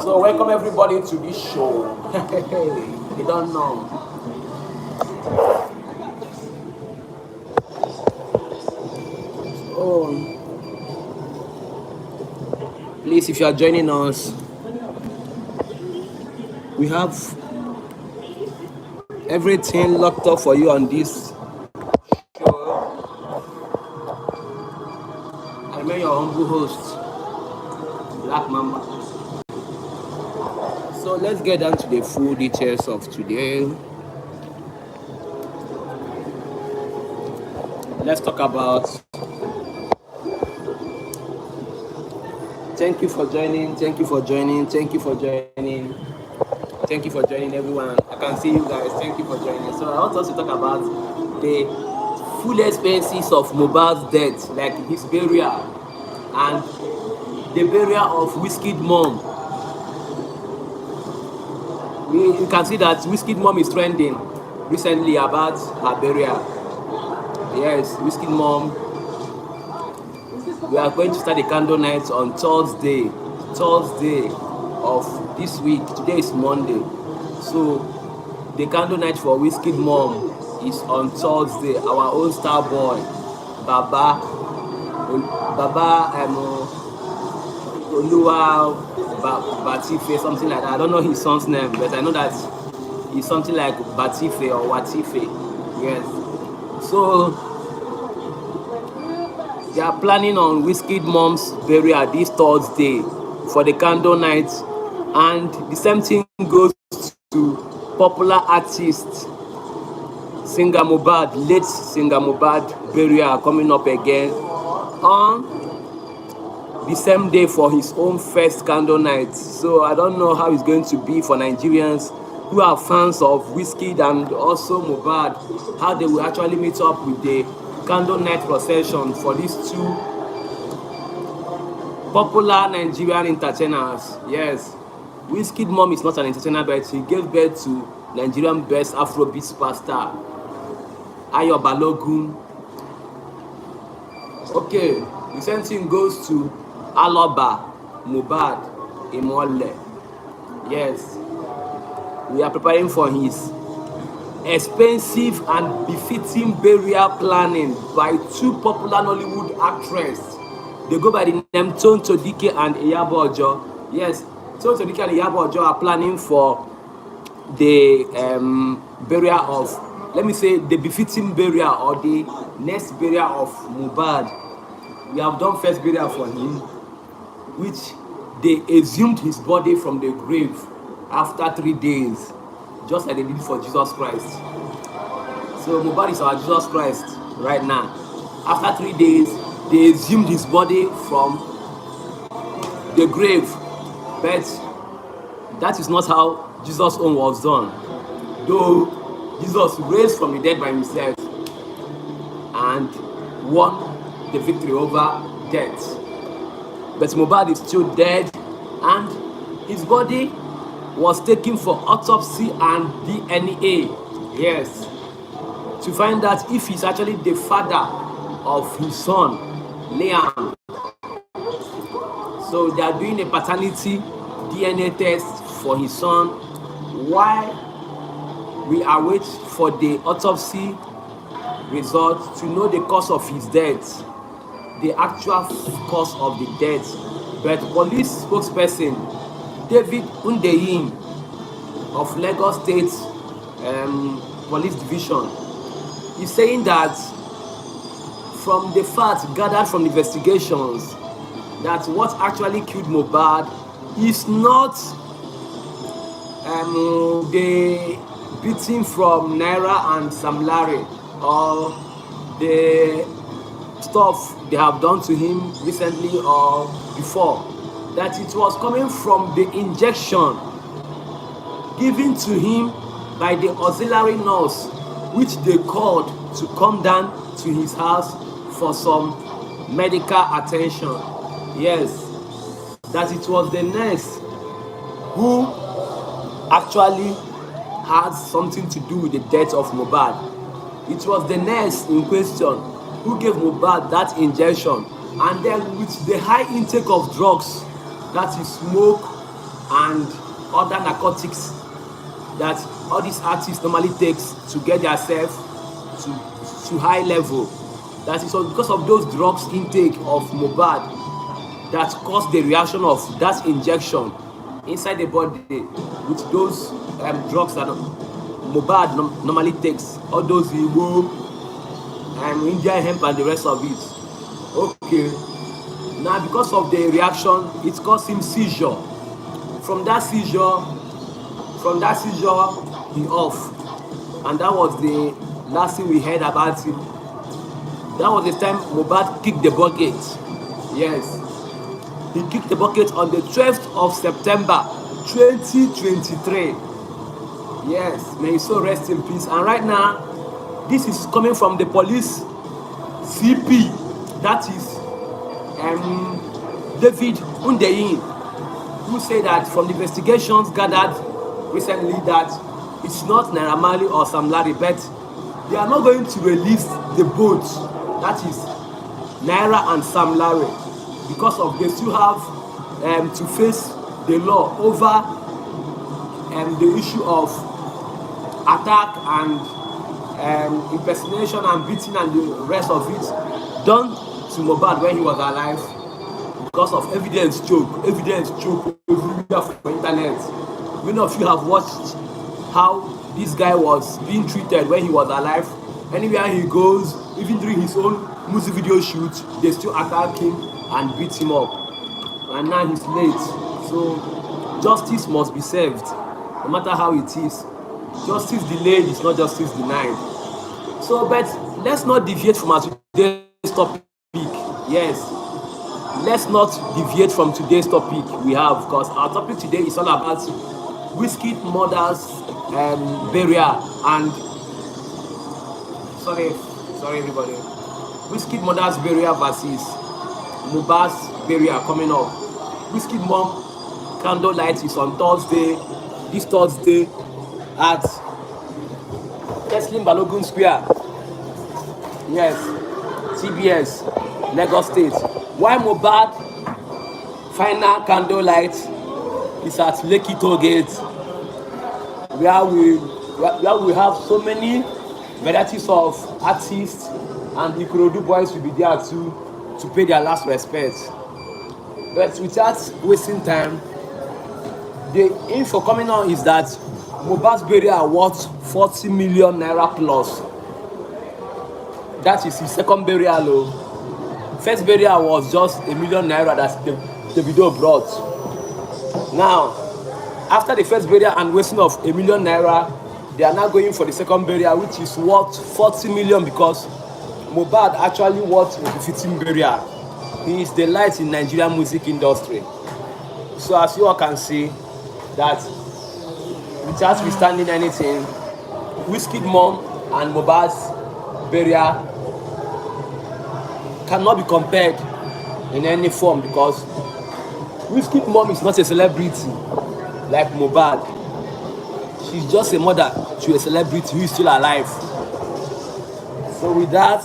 So welcome everybody to this show. You don't know. Oh, please, if you are joining us, we have everything locked up for you on this show. I remain your humble host, Black Mamba. So let's get down to the full details of today. Let's talk about. Thank you for joining. Thank you for joining. Thank you for joining. Thank you for joining, everyone. I can see you guys. Thank you for joining. So I want us to talk about the full expenses of MohBad's death, like his burial and the burial of Wizkid mom. You can see that Wizkid mom is trending recently about her burial. Yes, Wizkid mom. We are going to start the candle night on Thursday of this week. Today is Monday. So the candle night for Wizkid mom is on Thursday. Our own star boy, Baba, Oluwa Batife, something like that. I don't know his son's name, but I know that he's something like Batife or Watife. Yes. So they are planning on Wizkid mom's burial this Thursday for the candle night, and the same thing goes to popular artist singer MohBad, late singer MohBad burial coming up again on the same day for his own first candle night. So I don't know how it's going to be for Nigerians who are fans of Wizkid and also MohBad, how they will actually meet up with the candle night procession for these two popular Nigerian entertainers. Yes, Wizkid mom is not an entertainer, but he gave birth to Nigerian best Afrobeat superstar Ayo Balogun. Okay, the same thing goes to Aloba MohBad Imole. Yes, we are preparing for his expensive and befitting burial planning by two popular Nollywood actresses. They go by the name Tonto Dike and Iyabo Ojo. Yes, Tonto Dike and Iyabo Ojo are planning for the burial of, let me say, the befitting burial or the next burial of MohBad. We have done first burial for him, which they exhumed his body from the grave after 3 days, just like they did for Jesus Christ. So MohBad is our Jesus Christ right now. After 3 days, they exhumed his body from the grave, but that is not how Jesus' own was done. Though Jesus raised from the dead by himself and won the victory over death, but MohBad is still dead, and his body was taken for autopsy and DNA. Yes, to find out if he's actually the father of his son, Liam. So they are doing a paternity DNA test for his son while we await for the autopsy result to know the cause of his death, the actual cause of the death. But police spokesperson David Hundeyin of Lagos State Police Division is saying that from the facts gathered from investigations, that what actually killed MohBad is not the beating from Naira and Sam Larry or the stuff they have done to him recently or before, that it was coming from the injection given to him by the auxiliary nurse, which they called to come down to his house for some medical attention. Yes, that it was the nurse who actually had something to do with the death of MohBad. It was the nurse in question who gave MohBad that injection, and then with the high intake of drugs that he smoked and other narcotics that all these artists normally takes to get themselves to high level. That is because of those drugs intake of MohBad that caused the reaction of that injection inside the body with those drugs that MohBad normally takes, all those Igbo and Indian hemp and the rest of it. Okay, now because of the reaction, it caused him seizure. From that seizure, he off, and that was the last thing we heard about him. That was the time MohBad kicked the bucket. Yes, he kicked the bucket on the 12th of September 2023. Yes, may his soul rest in peace. And right now, this is coming from the police CP, that is David Undeyin, who said that from the investigations gathered recently that it's not Naira Marley or Sam Larry, but they are not going to release the boat, that is Naira and Sam Larry, because of they still have to face the law over the issue of attack and impersonation and beating and the rest of it done to MohBad when he was alive, because of evidence choke everywhere for internet. Many of you have watched how this guy was being treated when he was alive. Anywhere he goes, even during his own music video shoot, they still attack him and beat him up. And now he's late. So justice must be served, no matter how it is. Justice delayed is not justice denied. So, but let's not deviate from our today's topic. Yes, let's not deviate from today's topic we have, because our topic today is all about Wizkid mother's burial and sorry everybody. Wizkid mother's burial versus MohBad's burial coming up. Wizkid mom candlelight is on this Thursday at Teslim Balogun Square. Yes, CBS, Lagos State. While MohBad final candlelight is at Lekki Toll Gate, where we have so many varieties of artists, and the Ikorodu boys will be there too to pay their last respect. But without wasting time, the info coming on is that MohBad's burial worth 40 million naira plus. That is his second burial. First burial was just a million naira that the video brought. Now, after the first burial and wasting of a million naira, they are now going for the second burial, which is worth 40 million, because MohBad actually worth a 15 burial. He is the light in Nigerian music industry. So as you all can see, that without withstanding anything, Wizkid mom and MohBad's burial cannot be compared in any form, because Wizkid mom is not a celebrity like MohBad. She's just a mother to a celebrity who is still alive. So with that,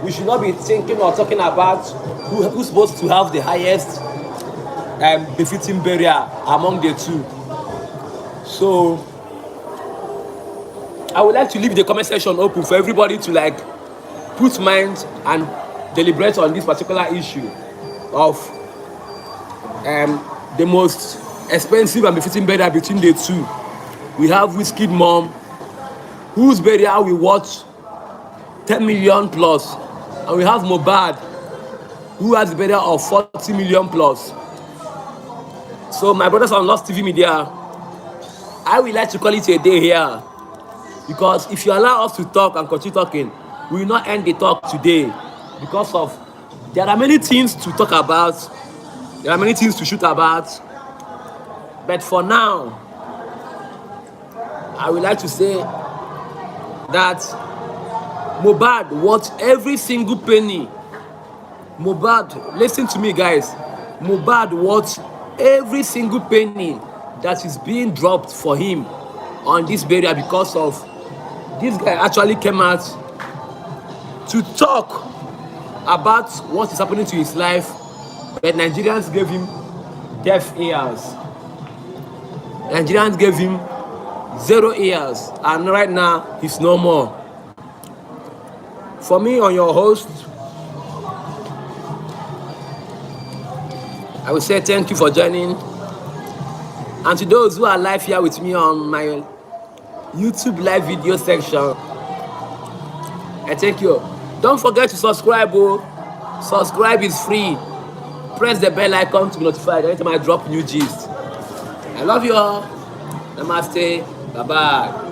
we should not be thinking or talking about who's supposed to have the highest befitting burial among the two. So I would like to leave the comment section open for everybody to put mind and deliberate on this particular issue of the most expensive and befitting burial between the two. We have Wizkid mom, whose burial we watch 10 million plus, and we have MohBad, who has the burial of 40 million plus. So my brothers on Lost TV Media, I would like to call it a day here, because if you allow us to talk and continue talking, we will not end the talk today, because of there are many things to talk about, there are many things to shoot about. But for now, I would like to say that MohBad watch every single penny. MohBad, listen to me guys, MohBad watch every single penny that is being dropped for him on this burial, because of this guy actually came out to talk about what is happening to his life, but Nigerians gave him deaf ears. Nigerians gave him 0 years, and right now he's no more. For me, on your host, I will say thank you for joining. And to those who are live here with me on my YouTube live video section, I thank you. Don't forget to subscribe. Subscribe is free. Press the bell icon to be notified anytime I drop new gist. I love you all. Namaste. Bye bye.